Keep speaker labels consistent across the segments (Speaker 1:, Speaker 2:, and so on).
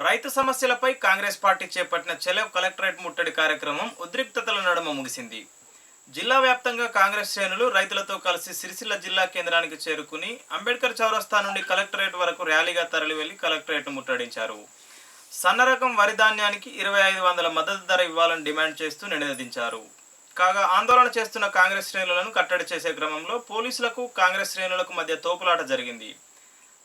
Speaker 1: రైతు సమస్యలపై కాంగ్రెస్ పార్టీ చేపట్టిన చెలో కలెక్టరేట్ ముట్టడి కార్యక్రమం ఉద్రిక్తతల నడుమ ముగిసింది. జిల్లా వ్యాప్తంగా కాంగ్రెస్ శ్రేణులు రైతులతో కలిసి సిరిసిల్ల జిల్లా కేంద్రానికి చేరుకుని అంబేద్కర్ చౌరస్తా నుండి కలెక్టరేట్ వరకు ర్యాలీగా తరలివెళ్లి కలెక్టరేట్ ముట్టడించారు. సన్నరకం వరి ధాన్యానికి 2500 మద్దతు ధర ఇవ్వాలని డిమాండ్ చేస్తూ నినదించారు. కాగా ఆందోళన చేస్తున్న కాంగ్రెస్ శ్రేణులను కట్టడి చేసే క్రమంలో పోలీసులకు కాంగ్రెస్ శ్రేణులకు మధ్య తోపులాట జరిగింది.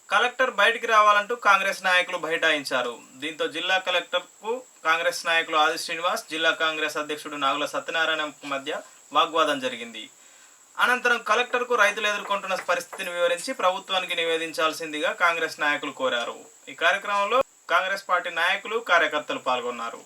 Speaker 1: కలెక్టర్ బయటికి రావాలంటూ కాంగ్రెస్ నాయకులు బైఠాయించారు. దీంతో జిల్లా కలెక్టర్కు కాంగ్రెస్ నాయకులు ఆది శ్రీనివాస్, జిల్లా కాంగ్రెస్ అధ్యక్షుడు నాగుల సత్యనారాయణ మధ్య వాగ్వాదం జరిగింది. అనంతరం కలెక్టర్కు రైతులు ఎదుర్కొంటున్న పరిస్థితిని వివరించి ప్రభుత్వానికి నివేదించాల్సిందిగా కాంగ్రెస్ నాయకులు కోరారు. ఈ కార్యక్రమంలో కాంగ్రెస్ పార్టీ నాయకులు, కార్యకర్తలు పాల్గొన్నారు.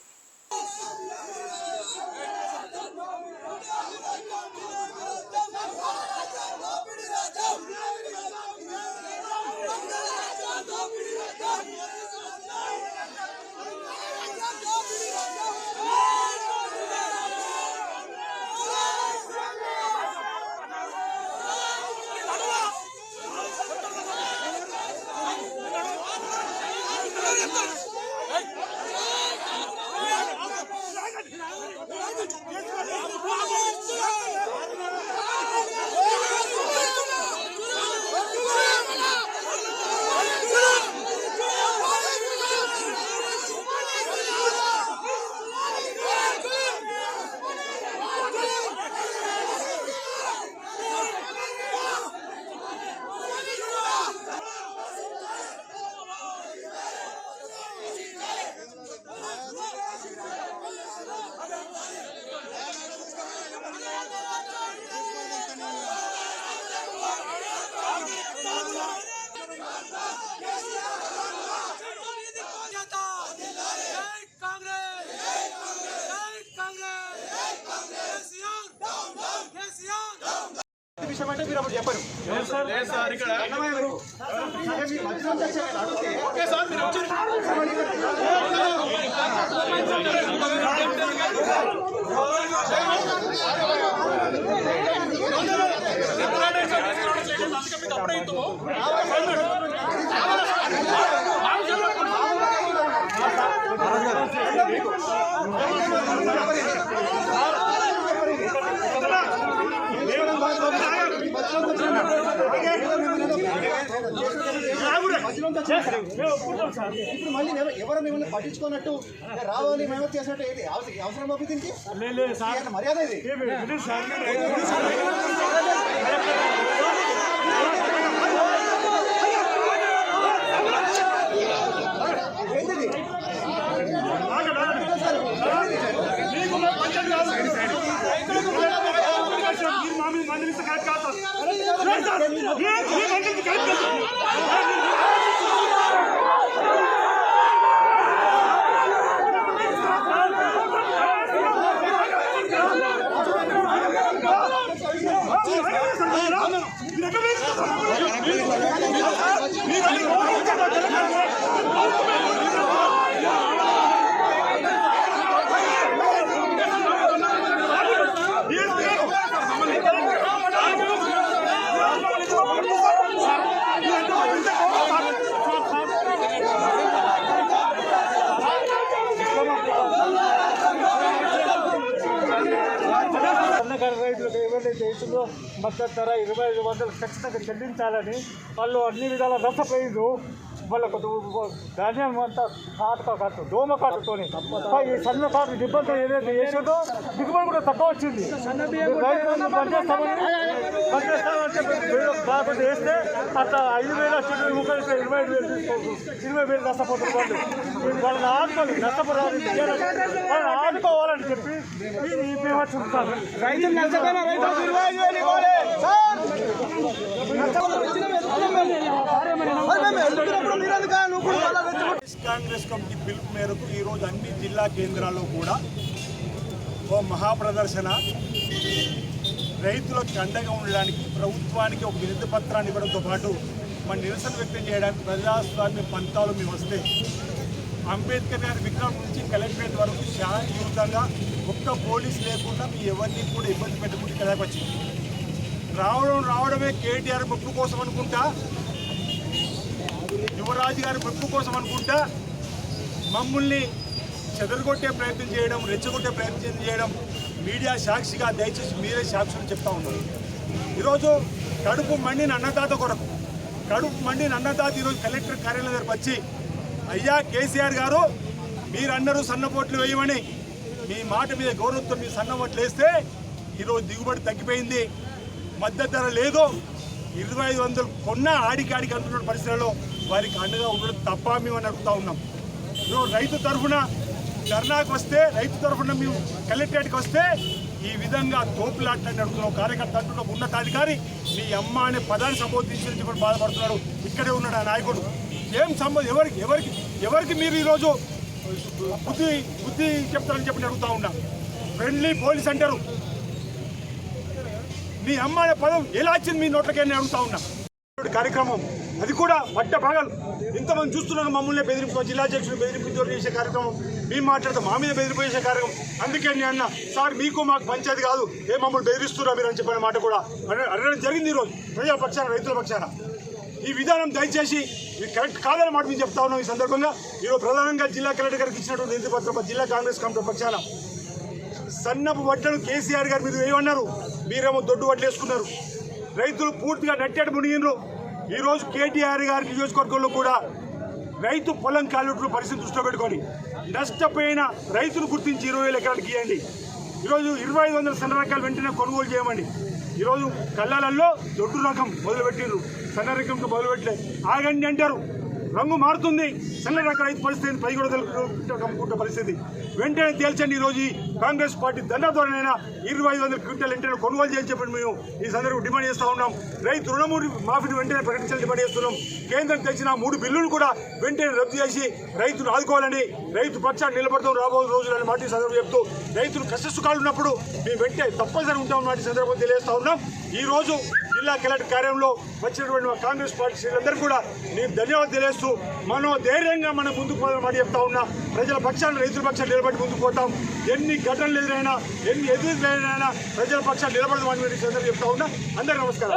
Speaker 2: అంటే మీరు అప్పుడు చెప్పరు ఇప్పుడు మళ్ళీ ఎవరు మిమ్మల్ని పట్టించుకున్నట్టు రావాలి మేము చేసినట్టు ఏంటి అవసరం బాబు దీనికి మర్యాద ఇది రైతులకు ఏవైతే ఇస్తుందో మద్దతు ధర 2500 ఖచ్చితంగా చెల్లించాలని వాళ్ళు అన్ని విధాల నష్టపోయిండ్రు. వాళ్ళకు ధాన్యం అంతా కాటు దోమ కాటుతో ఈ సన్న కాటు దిబ్బతో ఏదైతే వేసిందో దిగుబడి కూడా తక్కువ వచ్చింది. రైతులను పనిచేస్తామని కాకుండా వేస్తే అట్లా 5,000 వచ్చి 25,000 తీసుకోవచ్చు. 20,000 నష్టపోతున్న వాళ్ళని ఆదుకోవాలి, నష్టపోరాలి, వాళ్ళని ఆదుకోవాలని చెప్పి మేము చూస్తాను. రైతులు
Speaker 3: కాంగ్రెస్ కమిటీ పిలుపు మేరకు ఈరోజు అన్ని జిల్లా కేంద్రాల్లో కూడా ఓ మహాప్రదర్శన రైతులకు అండగా ఉండడానికి ప్రభుత్వానికి ఒక వినతి పత్రాన్ని ఇవ్వడంతో పాటు మన నిరసన వ్యక్తం చేయడానికి ప్రజాస్వామ్య పంతాలు మేము వస్తే అంబేద్కర్ గారి విగ్రహం నుంచి కలెక్టరేట్ వరకు శాంతియుతంగా ఒక్క పోలీసు లేకుండా మీ ఎవరిని కూడా ఇబ్బంది పెట్టకుండా ఇక్కడికి వచ్చింది. రావడమే కేటీఆర్ మెప్పు కోసం అనుకుంటా, యువరాజు గారి మెప్పు కోసం అనుకుంటా మమ్మల్ని చెదరగొట్టే ప్రయత్నం చేయడం, రెచ్చగొట్టే ప్రయత్నం చేయడం మీడియా సాక్షిగా దయచేసి మీరే సాక్షులు చెప్తా ఉన్నారు. ఈరోజు కడుపు మండిన అన్నదాత కొరకు, కడుపు మండిన అన్నదాత ఈరోజు కలెక్టర్ కార్యాలయం దగ్గరకు వచ్చి, అయ్యా కేసీఆర్ గారు మీరు అన్నారు సన్నపోట్లు వేయమని, మీ మాట మీద గౌరవంతో మీ సన్నపోట్లు వేస్తే ఈరోజు దిగుబడి తగ్గిపోయింది, మద్దతు ధర లేదు, 2500 కొన్న ఆడికి అంటున్న పరిస్థితుల్లో వారికి అండగా ఉండడం తప్ప మేము అని అడుగుతా ఉన్నాం. ఈరోజు రైతు తరఫున ధర్నాకు వస్తే, రైతు తరఫున మేము కలెక్టరేట్కి వస్తే ఈ విధంగా తోపులాట్లని అడుగుతున్నాం. కార్యకర్త అంటున్న ఉన్నతాధికారి మీ అమ్మ అనే పదాన్ని సంబోధించి కూడా బాధపడుతున్నాడు. ఇక్కడే ఉన్నాడు ఆ నాయకుడు. ఏం ఎవరికి మీరు ఈరోజు బుద్ధి చెప్తారని చెప్పి అడుగుతా ఉన్నా. ఫ్రెండ్లీ పోలీస్ అంటారు, మీ అమ్మ అనే పదం ఎలా వచ్చింది మీ నోట్లకి అని అడుగుతా ఉన్నా. కార్యక్రమం అది కూడా పట్ట పగలు ఇంతమంది చూస్తున్నారు. మమ్మల్ని బెదిరింపు, జిల్లా అధ్యక్షుడు బెదిరింపు చేసే కార్యక్రమం, మేము మాట్లాడతాం మా మీద బెదిరింపు చేసే కార్యక్రమం. అందుకే నేను అన్న సార్ మీకు మాకు పంచాయతీ కాదు, మమ్మల్ని బెదిరిస్తున్నా మీరు అని చెప్పిన మాట కూడా అనడం జరిగింది. ఈరోజు ప్రజల పక్షాన, రైతుల పక్షాన ఈ విధానం దయచేసి కరెక్ట్ కాదని మాట మేము చెప్తా ఉన్నాం. ఈ సందర్భంగా ఈరోజు ప్రధానంగా జిల్లా కలెక్టర్ గారికి ఇచ్చినటువంటి వినతి పత్రం జిల్లా కాంగ్రెస్ కమిటీ పక్షాన సన్నపు వడ్లను కేసీఆర్ గారు మీరు ఏమన్నారు, మీరేమో దొడ్డు వడ్లు వేసుకున్నారు. రైతులు పూర్తిగా నట్టేట మునిగినరు. ఈరోజు కేటీఆర్ గారి నియోజకవర్గంలో కూడా రైతు పొలం కాలువట్లు పరిస్థితి దృష్టిలో పెట్టుకొని నష్టపోయిన రైతులు గుర్తించి 20,000 ఎకరాలకు ఇవ్వండి. ఈరోజు 2500 సన్న రకాలు వెంటనే కొనుగోలు చేయమండి. ఈరోజు కళ్ళాలలో దొడ్డు రకం మొదలుపెట్టిండ్రు, సన్న రకంతో మొదలుపెట్టలేదు. ఆగండి అంటారు, రంగు మారుతుంది. సన్న రకం రైతు పరిస్థితి 17 అమ్ముకుంటే పరిస్థితి వెంటనే తేల్చండి. ఈరోజు కాంగ్రెస్ పార్టీ దండా ద్వారానైనా 2500 క్వింటాల్ వెంటనే కొనుగోలు చేయాలని చెప్పి మేము ఈ సందర్భంగా డిమాండ్ చేస్తూ ఉన్నాం. రైతు రుణమూరి మాఫీని వెంటనే ప్రకటించాలని డిమాండ్ చేస్తున్నాం. కేంద్రం తెచ్చిన 3 బిల్లులు కూడా వెంటనే రద్దు చేసి రైతును ఆదుకోవాలని, రైతు పక్షాన్ని నిలబడతాం రాబోయే రోజులని మాట సందర్భం చెప్తూ, రైతులు కష్టసుఖాలు ఉన్నప్పుడు మేము వెంటనే తప్పనిసరి ఉంటాం మాట సందర్భం తెలియజేస్తా ఉన్నాం. ఈ రోజు జిల్లా కలెక్టర్ కార్యాలయంలో వచ్చినటువంటి కాంగ్రెస్ పార్టీ శ్రేణులందరూ కూడా నేను ధన్యవాదాలు తెలియజేస్తూ ధైర్యంగా మనం ముందుకు పోదాం మాట చెప్తా ఉన్నా. ప్రజల పక్షాన్ని, రైతుల పక్షాన్ని నిలబడి ముందుకు పోతాం. ఎన్ని ఘటనలు ఎదురైనా, ఎన్ని ఎదురైనా ప్రజల పక్షాన్ని నిలబడదామని చెప్తా ఉన్నా. అందరికీ నమస్కారం.